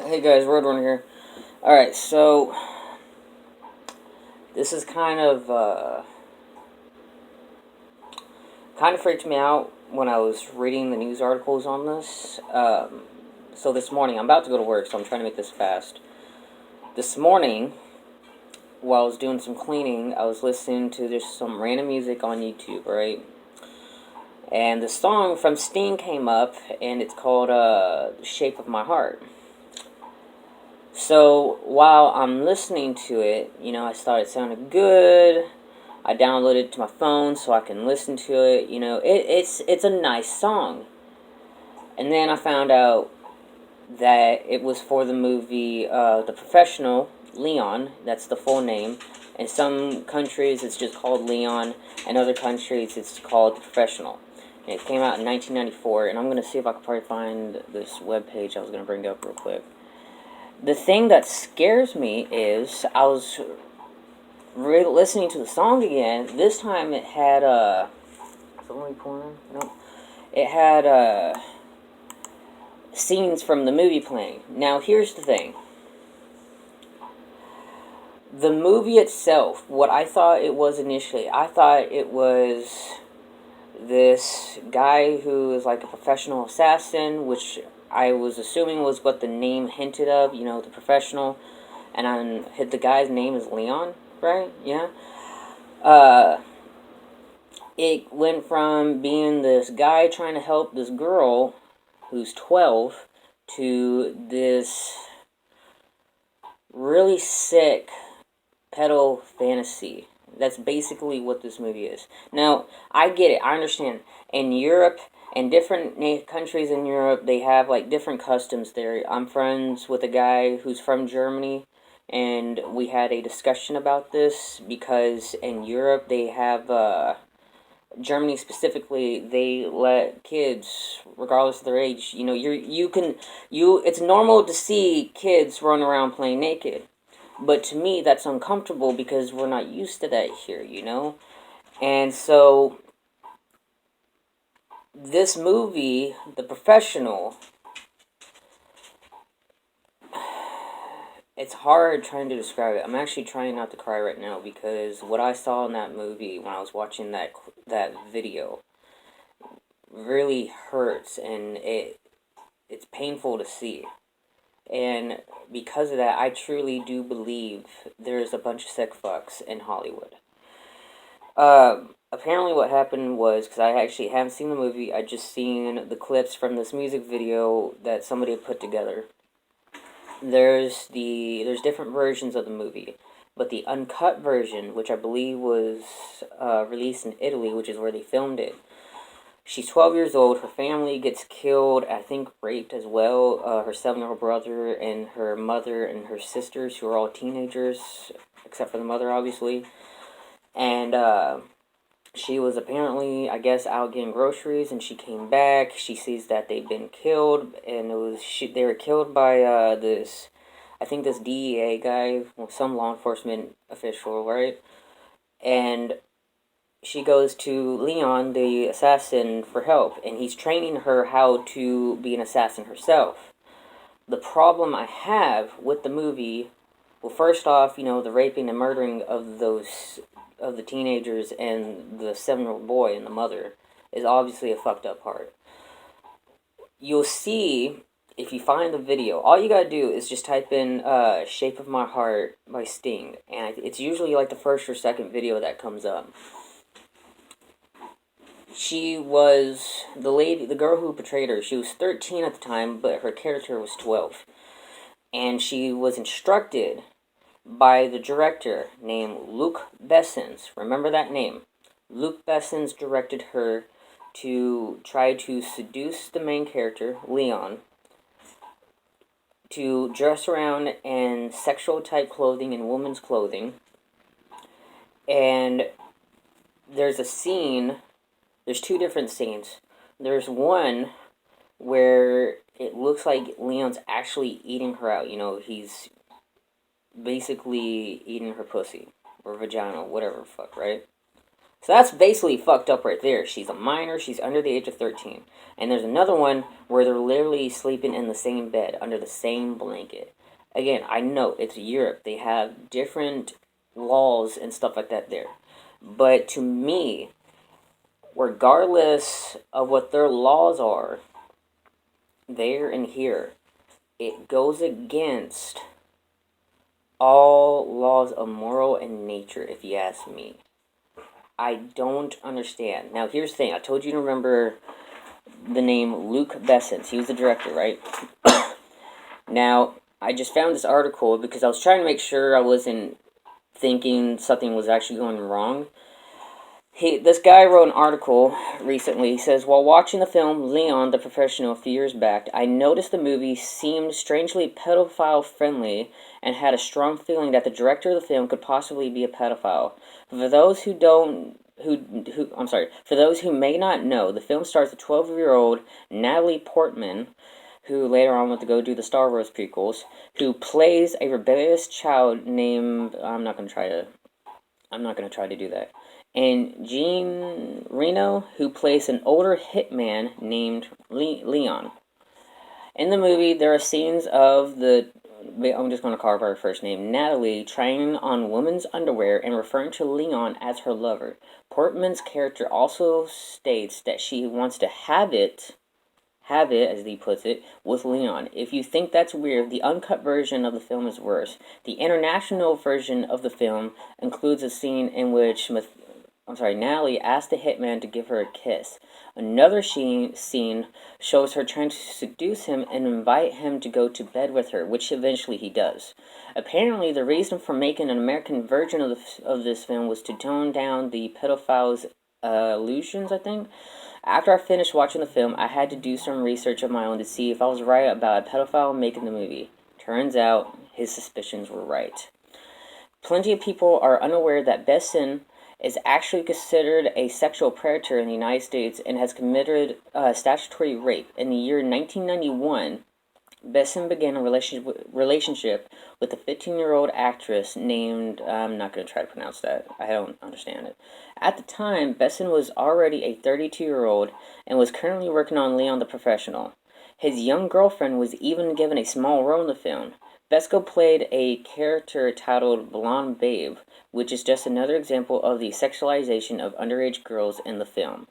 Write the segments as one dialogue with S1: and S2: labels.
S1: Hey guys, Roadrunner here. Alright, so this is kind of freaked me out when I was reading the news articles on this. So this morning, I'm about to go to work, so I'm trying to make this fast. This morning, while I was doing some cleaning, I was listening to just some random music on YouTube, right? And the song from Sting came up, and it's called Shape of My Heart. So while I'm listening to it, I thought it sounded good. I downloaded it to my phone so I can listen to it. It's a nice song. And then I found out that it was for the movie The Professional, Leon. That's the full name. In some countries it's just called Leon. In other countries it's called The Professional. And it came out in 1994. And I'm going to see if I can probably find this webpage I was going to bring up real quick. The thing that scares me is I was listening to the song again. This time it had Nope. It had scenes from the movie playing. Now here's the thing. The movie itself, what I thought it was initially, I thought it was this guy who is like a professional assassin, which I was assuming was what the name hinted of, the professional. And the guy's name is Leon, right? Yeah. It went from being this guy trying to help this girl who's 12 to this really sick pedo fantasy. That's basically what this movie is. Now, I get it. I understand. In Europe and different countries in Europe, they have like different customs there. I'm friends with a guy who's from Germany, and we had a discussion about this because in Europe they have Germany specifically, they let kids, regardless of their age, it's normal to see kids run around playing naked. But to me, that's uncomfortable because we're not used to that here. And so, this movie, The Professional, it's hard trying to describe it. I'm actually trying not to cry right now because what I saw in that movie when I was watching that video really hurts, and it's painful to see. And because of that, I truly do believe there's a bunch of sick fucks in Hollywood. Apparently what happened was, because I actually haven't seen the movie, I just seen the clips from this music video that somebody had put together. There's different versions of the movie, but the uncut version, which I believe was released in Italy, which is where they filmed it. She's 12 years old. Her family gets killed, I think raped as well. Her 7-year-old brother and her mother and her sisters, who are all teenagers, except for the mother, obviously. And she was apparently, I guess, out getting groceries, and she came back. She sees that they've been killed, and they were killed by I think this DEA guy, some law enforcement official, right? And she goes to Leon, the assassin, for help, and he's training her how to be an assassin herself. The problem I have with the movie, well, first off, the raping and murdering of the teenagers and the 7-year-old boy and the mother is obviously a fucked up part. You'll see, if you find the video, all you gotta do is just type in Shape of My Heart by Sting, and it's usually like the first or second video that comes up. She was the girl who portrayed her. She was 13 at the time, but her character was 12. And she was instructed by the director named Luc Besson. Remember that name. Luc Besson directed her to try to seduce the main character, Leon, to dress around in sexual type clothing and woman's clothing. And there's two different scenes. There's one where it looks like Leon's actually eating her out. He's basically eating her pussy or vagina, whatever the fuck, right? So that's basically fucked up right there. She's a minor, she's under the age of 13. And there's another one where they're literally sleeping in the same bed, under the same blanket. Again, I know it's Europe. They have different laws and stuff like that there. But to me, regardless of what their laws are, there and here, it goes against all laws of moral and nature, if you ask me. I don't understand. Now, here's the thing. I told you to remember the name Luc Besson. He was the director, right? Now, I just found this article because I was trying to make sure I wasn't thinking something was actually going wrong. This guy wrote an article recently. He says, while watching the film Leon the Professional a few years back, I noticed the movie seemed strangely pedophile-friendly and had a strong feeling that the director of the film could possibly be a pedophile. For those who don't, for those who may not know, the film stars the 12-year-old Natalie Portman, who later on went to go do the Star Wars prequels, who plays a rebellious child named, I'm not gonna try to do that, and Jean Reno, who plays an older hitman named Leon. In the movie, there are scenes of I'm just going to call her by her first name, Natalie, trying on women's underwear and referring to Leon as her lover. Portman's character also states that she wants to have it, as he puts it, with Leon. If you think that's weird, the uncut version of the film is worse. The international version of the film includes a scene in which Natalie asked the hitman to give her a kiss. Another scene shows her trying to seduce him and invite him to go to bed with her, which eventually he does. Apparently, the reason for making an American version of this film was to tone down the pedophile's illusions, I think. After I finished watching the film, I had to do some research of my own to see if I was right about a pedophile making the movie. Turns out, his suspicions were right. Plenty of people are unaware that Besson is actually considered a sexual predator in the United States and has committed statutory rape. In the year 1991, Besson began a relationship with a 15-year-old actress named, I'm not going to try to pronounce that, I don't understand it. At the time, Besson was already a 32-year-old and was currently working on Leon the Professional. His young girlfriend was even given a small role in the film. Besco played a character titled Blonde Babe, which is just another example of the sexualization of underage girls in the film.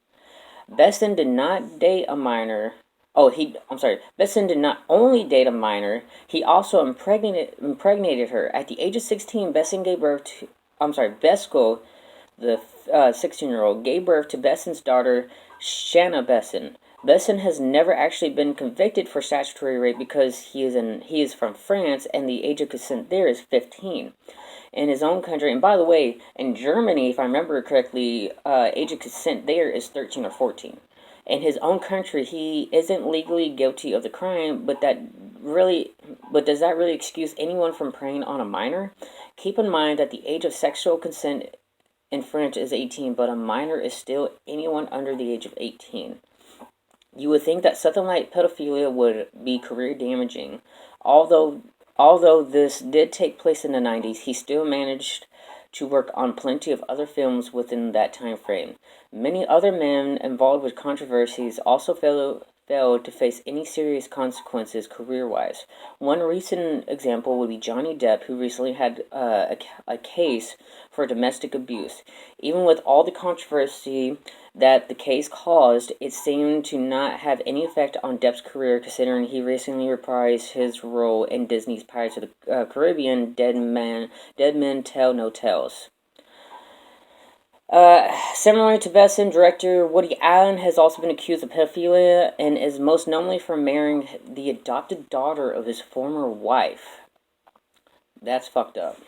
S1: Besson did not date a minor. Besson did not only date a minor, he also impregnated her. At the age of 16, Besson gave birth to, Besco, the 16-year-old, gave birth to Besson's daughter, Shanna Besson. Besson has never actually been convicted for statutory rape because he is from France and the age of consent there is 15. In his own country, and by the way, in Germany, if I remember correctly, age of consent there is 13 or 14. In his own country, he isn't legally guilty of the crime, but does that really excuse anyone from preying on a minor? Keep in mind that the age of sexual consent in France is 18, but a minor is still anyone under the age of 18. You would think that something like pedophilia would be career damaging. Although this did take place in the 90s, he still managed to work on plenty of other films within that time frame. Many other men involved with controversies also failed to face any serious consequences career-wise. One recent example would be Johnny Depp, who recently had a case for domestic abuse. Even with all the controversy that the case caused, it seemed to not have any effect on Depp's career, considering he recently reprised his role in Disney's Pirates of the Caribbean, Dead Men Tell No Tales. Similar to Besson, director Woody Allen has also been accused of pedophilia and is most notably for marrying the adopted daughter of his former wife. That's fucked up.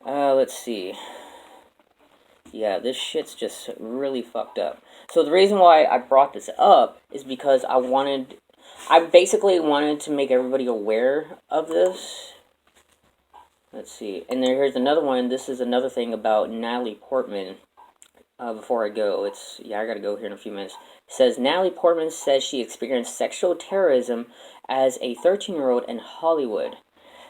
S1: Let's see. Yeah, this shit's just really fucked up. So the reason why I brought this up is because I basically wanted to make everybody aware of this. Let's see. And here's another one. This is another thing about Natalie Portman. Before I go, I gotta go here in a few minutes. It says, Natalie Portman says she experienced sexual terrorism as a 13-year-old in Hollywood.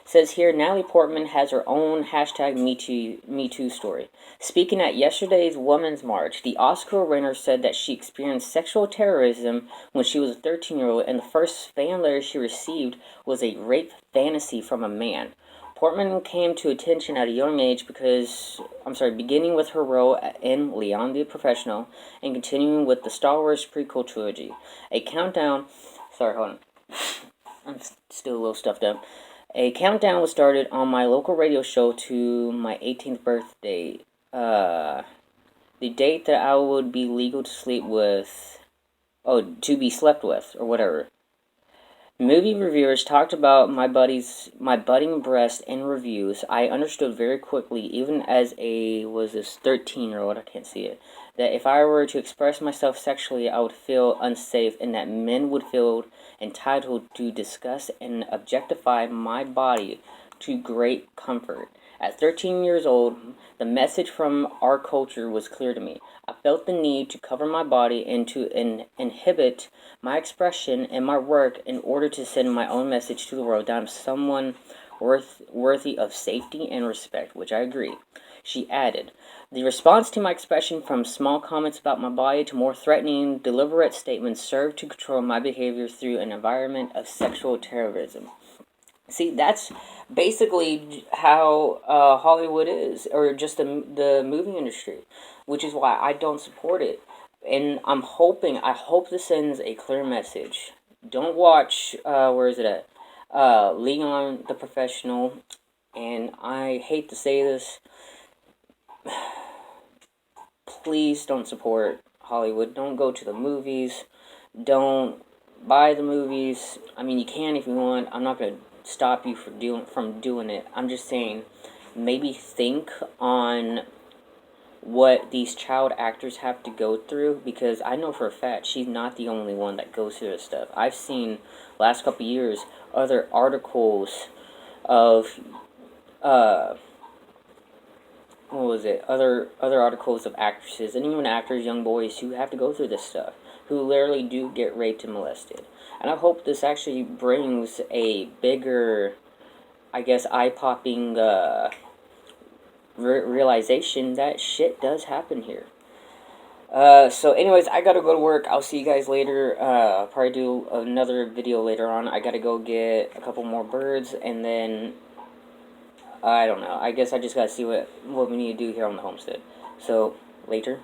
S1: Says here, Natalie Portman has her own hashtag Me Too story. Speaking at yesterday's Women's March, the Oscar winner said that she experienced sexual terrorism when she was a 13-year-old, and the first fan letter she received was a rape fantasy from a man. Portman came to attention at a young age beginning with her role in Leon the Professional and continuing with the Star Wars prequel trilogy. A countdown. Sorry, hold on. I'm still a little stuffed up. A countdown was started on my local radio show to my 18th birthday. The date that I would be legal to sleep with. Oh, to be slept with, or whatever. Movie reviewers talked about my budding breast in reviews. I understood very quickly, even as a 13-year-old, I can't see it, that if I were to express myself sexually, I would feel unsafe, and that men would feel entitled to discuss and objectify my body to great comfort. At 13 years old, the message from our culture was clear to me. I felt the need to cover my body and to inhibit my expression and my work in order to send my own message to the world that I'm someone worthy of safety and respect, which I agree. She added, the response to my expression, from small comments about my body to more threatening, deliberate statements, served to control my behavior through an environment of sexual terrorism. See, that's basically how Hollywood is, or just the movie industry, which is why I don't support it. And I hope this sends a clear message. Don't watch, where is it at? Leon the Professional. And I hate to say this, please don't support Hollywood. Don't go to the movies. Don't buy the movies. I mean, you can if you want. I'm not going to stop you from doing it. I'm just saying, maybe think on what these child actors have to go through, because I know for a fact she's not the only one that goes through this stuff. I've seen last couple years other articles of what was it? Other articles of actresses and even actors, young boys who have to go through this stuff, who literally do get raped and molested. And I hope this actually brings a bigger, I guess, eye-popping realization that shit does happen here. So anyways, I gotta go to work. I'll see you guys later. Probably do another video later on. I gotta go get a couple more birds, and then I don't know. I guess I just gotta see what we need to do here on the homestead. So, later.